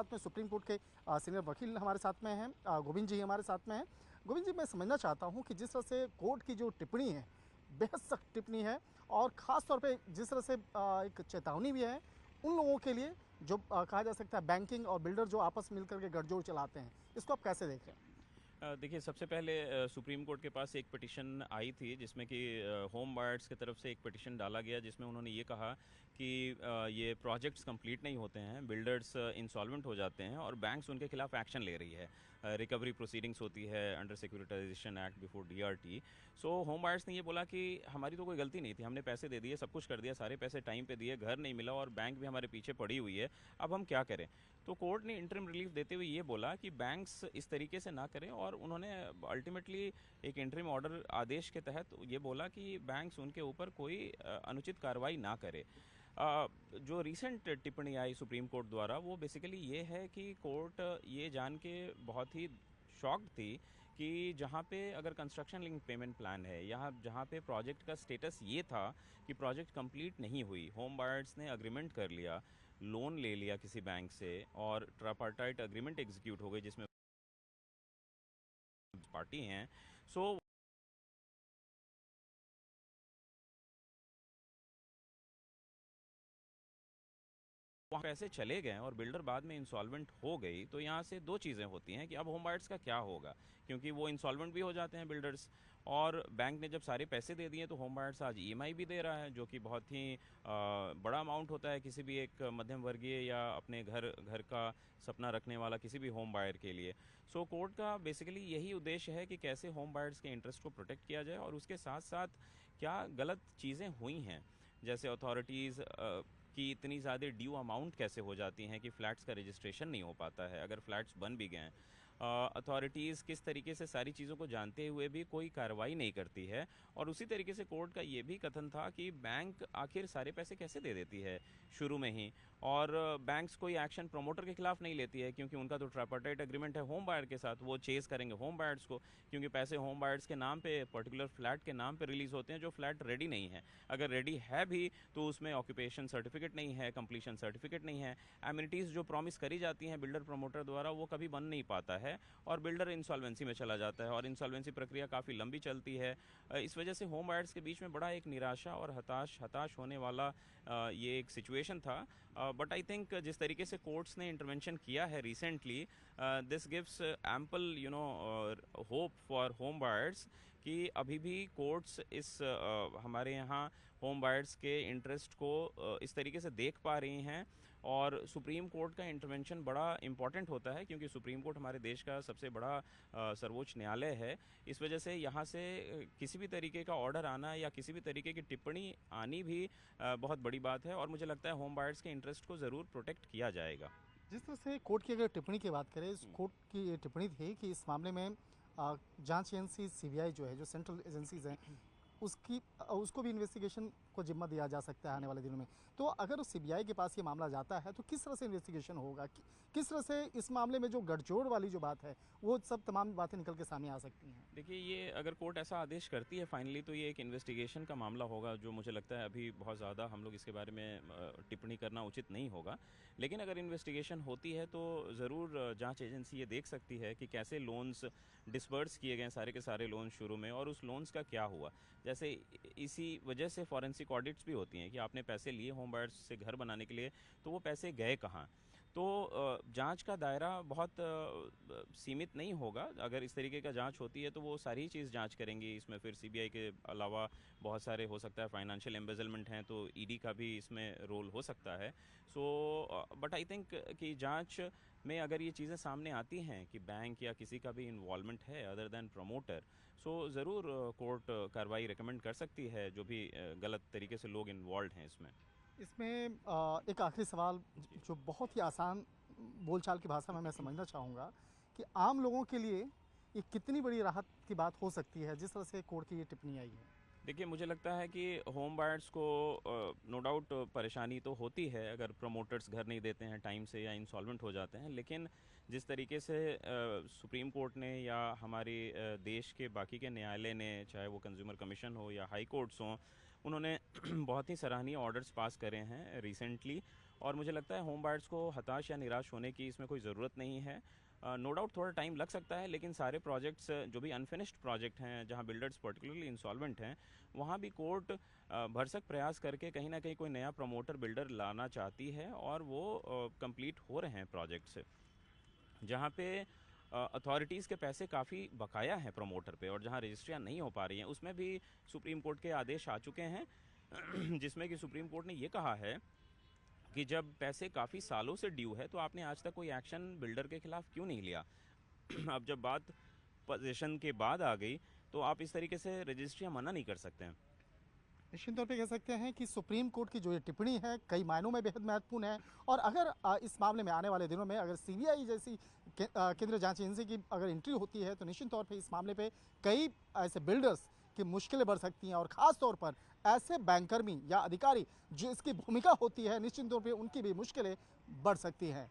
साथ में supreme court के सीनियर वकील हमारे साथ में हैं, गोविंद जी हमारे साथ में हैं। गोविंद जी, मैं समझना चाहता हूँ कि जिस तरह से कोर्ट की जो टिप्पणी है, बेहद सख्त टिप्पणी है और ख़ास तौर पे जिस तरह से एक चेतावनी भी है उन लोगों के लिए जो कहा जा सकता है बैंकिंग और बिल्डर जो आपस में मिलकर के गठजोड़ चलाते हैं, इसको आप कैसे देख रहे हैं? देखिए, सबसे पहले सुप्रीम कोर्ट के पास एक पिटिशन आई थी जिसमें कि होम बायर्स की तरफ से एक पिटिशन डाला गया जिसमें उन्होंने ये कहा कि ये प्रोजेक्ट्स कंप्लीट नहीं होते हैं, बिल्डर्स इंसॉल्वेंट हो जाते हैं और बैंक्स उनके खिलाफ एक्शन ले रही है। रिकवरी प्रोसीडिंग्स होती है under securitization act before DRT. So home buyers ने ये बोला कि हमारी तो कोई गलती नहीं थी, हमने पैसे दे दिए, सब कुछ कर दिया, सारे पैसे टाइम पे दिए, घर नहीं मिला और बैंक भी हमारे पीछे पड़ी हुई है, अब हम क्या करें? तो कोर्ट ने इंटरिम रिलीफ देते हुए ये बोला कि बैंक्स इस तरीके से ना करें और उन्होंने अल्टीमेटली एक इंटरिम ऑर्डर आदेश के तहत ये बोला कि बैंक्स उनके ऊपर कोई अनुचित कार्रवाई ना करे। जो रिसेंट टिप्पणी आई सुप्रीम कोर्ट द्वारा वो बेसिकली ये है कि कोर्ट ये जान के बहुत ही शॉक्ड थी कि जहाँ पे अगर कंस्ट्रक्शन लिंक पेमेंट प्लान है, यहाँ जहाँ पे प्रोजेक्ट का स्टेटस ये था कि प्रोजेक्ट कंप्लीट नहीं हुई, होम बायर्स ने अग्रीमेंट कर लिया, लोन ले लिया किसी बैंक से और ट्रापार्टाइट अग्रीमेंट एग्जीक्यूट हो गई जिसमें पार्टी हैं। सो वहाँ पैसे चले गए और बिल्डर बाद में इंसॉल्वेंट हो गई, तो यहाँ से दो चीज़ें होती हैं कि अब होम बायर्स का क्या होगा, क्योंकि वो इंसॉल्वेंट भी हो जाते हैं बिल्डर्स और बैंक ने जब सारे पैसे दे दिए तो होम बायर्स आज ईएमआई भी दे रहा है जो कि बहुत ही बड़ा अमाउंट होता है किसी भी एक मध्यम वर्गीय या अपने घर घर का सपना रखने वाला किसी भी होम बायर के लिए। सो कोर्ट का बेसिकली यही उद्देश्य है कि कैसे होम बायर्स के इंटरेस्ट को प्रोटेक्ट किया जाए और उसके साथ साथ क्या गलत चीज़ें हुई हैं, जैसे अथॉरिटीज़ कि इतनी ज़्यादा ड्यू अमाउंट कैसे हो जाती हैं कि फ़्लैट्स का रजिस्ट्रेशन नहीं हो पाता है अगर फ़्लैट्स बन भी गए। अथॉरिटीज़ किस तरीके से सारी चीज़ों को जानते हुए भी कोई कार्रवाई नहीं करती है और उसी तरीके से कोर्ट का ये भी कथन था कि बैंक आखिर सारे पैसे कैसे दे देती है शुरू में ही और बैंक्स कोई एक्शन प्रमोटर के खिलाफ नहीं लेती है क्योंकि उनका तो ट्राइपार्टाइट एग्रीमेंट है होम बायर के साथ, वो चेज़ करेंगे होम बायर्स को क्योंकि पैसे होम बायर्स के नाम पे पर्टिकुलर फ्लैट के नाम पे रिलीज़ होते हैं जो फ्लैट रेडी नहीं है। अगर रेडी है भी तो उसमें ऑक्यूपेशन सर्टिफिकेट नहीं है, कंप्लीशन सर्टिफिकेट नहीं है, एमिनिटीज़ जो प्रॉमिस करी जाती हैं बिल्डर प्रमोटर द्वारा वो कभी बन नहीं पाता है और बिल्डर इंसॉल्वेंसी में चला जाता है और इंसॉल्वेंसी प्रक्रिया काफ़ी लंबी चलती है। इस वजह से होम बायर्स के बीच में बड़ा एक निराशा और हताश हताश होने वाला ये एक सिचुएशन था। बट आई थिंक जिस तरीके से कोर्ट्स ने इंटरवेंशन किया है recently, this gives ample hope for home buyers कि अभी भी कोर्ट्स इस हमारे यहाँ होम बायर्स के इंटरेस्ट को इस तरीके से देख पा रही हैं और सुप्रीम कोर्ट का इंटरवेंशन बड़ा इम्पॉर्टेंट होता है क्योंकि सुप्रीम कोर्ट हमारे देश का सबसे बड़ा सर्वोच्च न्यायालय है। इस वजह से यहाँ से किसी भी तरीके का ऑर्डर आना या किसी भी तरीके की टिप्पणी आनी भी बहुत बड़ी बात है और मुझे लगता है होम बायर्स के इंटरेस्ट को ज़रूर प्रोटेक्ट किया जाएगा। जिस तरह से कोर्ट की अगर टिप्पणी की बात करें, इस कोर्ट की ये टिप्पणी थी कि इस मामले में जांच एजेंसी सीबीआई जो है, जो सेंट्रल एजेंसीज हैं, उसकी उसको भी इन्वेस्टिगेशन को जिम्मा दिया जा सकता है आने वाले दिनों में। तो अगर सीबीआई के पास ये मामला जाता है तो किस तरह से इन्वेस्टिगेशन होगा, किस तरह से इस मामले में जो गठजोड़ वाली जो बात है वो सब तमाम बातें निकल के सामने आ सकती हैं? देखिए, ये अगर कोर्ट ऐसा आदेश करती है फाइनली तो ये एक इन्वेस्टिगेशन का मामला होगा जो मुझे लगता है अभी बहुत ज़्यादा हम लोग इसके बारे में टिप्पणी करना उचित नहीं होगा। लेकिन अगर इन्वेस्टिगेशन होती है तो ज़रूर जांच एजेंसी ये देख सकती है कि कैसे लोन्स डिसबर्स किए गए सारे के सारे लोन शुरू में और उस लोन्स का क्या हुआ। जैसे इसी वजह से फॉरेंसिक ऑडिट्स भी होती हैं कि आपने पैसे लिए होम बायर्स से घर बनाने के लिए, तो वो पैसे गए कहाँ। तो जांच का दायरा बहुत सीमित नहीं होगा। अगर इस तरीके का जांच होती है तो वो सारी चीज़ जांच करेंगी, इसमें फिर सीबीआई के अलावा बहुत सारे हो सकता है फाइनेंशियल एम्बेजलमेंट हैं तो ईडी का भी इसमें रोल हो सकता है। सो बट आई थिंक कि जांच में अगर ये चीज़ें सामने आती हैं कि बैंक या किसी का भी इन्वॉल्वमेंट है अदर देन प्रमोटर, सो ज़रूर कोर्ट कार्रवाई रिकमेंड कर सकती है जो भी गलत तरीके से लोग इन्वॉल्व हैं इसमें। इसमें एक आखिरी सवाल जो बहुत ही आसान बोलचाल की भाषा में मैं समझना चाहूँगा कि आम लोगों के लिए ये कितनी बड़ी राहत की बात हो सकती है जिस तरह से कोर्ट की ये टिप्पणी आई है? देखिए, मुझे लगता है कि होम बायर्स को नो डाउट परेशानी तो होती है अगर प्रमोटर्स घर नहीं देते हैं टाइम से या इंसॉल्वेंट हो जाते हैं, लेकिन जिस तरीके से सुप्रीम कोर्ट ने या हमारे देश के बाकी के न्यायालय ने, चाहे वो कंज्यूमर कमीशन हो या हाई कोर्ट्स हों, उन्होंने बहुत ही सराहनीय ऑर्डर्स पास करे हैं रिसेंटली और मुझे लगता है होम बायर्स को हताश या निराश होने की इसमें कोई ज़रूरत नहीं है। नो डाउट थोड़ा टाइम लग सकता है, लेकिन सारे प्रोजेक्ट्स जो भी अनफिनिश्ड प्रोजेक्ट हैं, जहां बिल्डर्स पर्टिकुलरली इंसॉल्वेंट हैं, वहां भी कोर्ट भरसक प्रयास करके कहीं ना कहीं कोई नया प्रमोटर बिल्डर लाना चाहती है और वो कंप्लीट हो रहे हैं प्रोजेक्ट्स, जहाँ पे अथॉरिटीज़ के पैसे काफ़ी बकाया हैं प्रमोटर पे, और जहाँ रजिस्ट्रियाँ नहीं हो पा रही हैं उसमें भी सुप्रीम कोर्ट के आदेश आ चुके हैं जिसमें कि सुप्रीम कोर्ट ने ये कहा है कि जब पैसे काफ़ी सालों से ड्यू है तो आपने आज तक कोई एक्शन बिल्डर के खिलाफ क्यों नहीं लिया। अब जब बात पोजीशन के बाद आ गई तो आप इस तरीके से रजिस्ट्रियाँ मना नहीं कर सकते हैं। निश्चित तौर पे कह सकते हैं कि सुप्रीम कोर्ट की जो ये टिप्पणी है कई मायनों में बेहद महत्वपूर्ण है। और अगर इस मामले में आने वाले दिनों में अगर सीबीआई जैसी केंद्रीय जांच एजेंसी की अगर एंट्री होती है तो निश्चित तौर पे इस मामले पे कई ऐसे बिल्डर्स की मुश्किलें बढ़ सकती हैं, और ख़ास तौर पर ऐसे बैंककर्मी या अधिकारी जो इसकी भूमिका होती है, निश्चित तौर पे उनकी भी मुश्किलें बढ़ सकती हैं।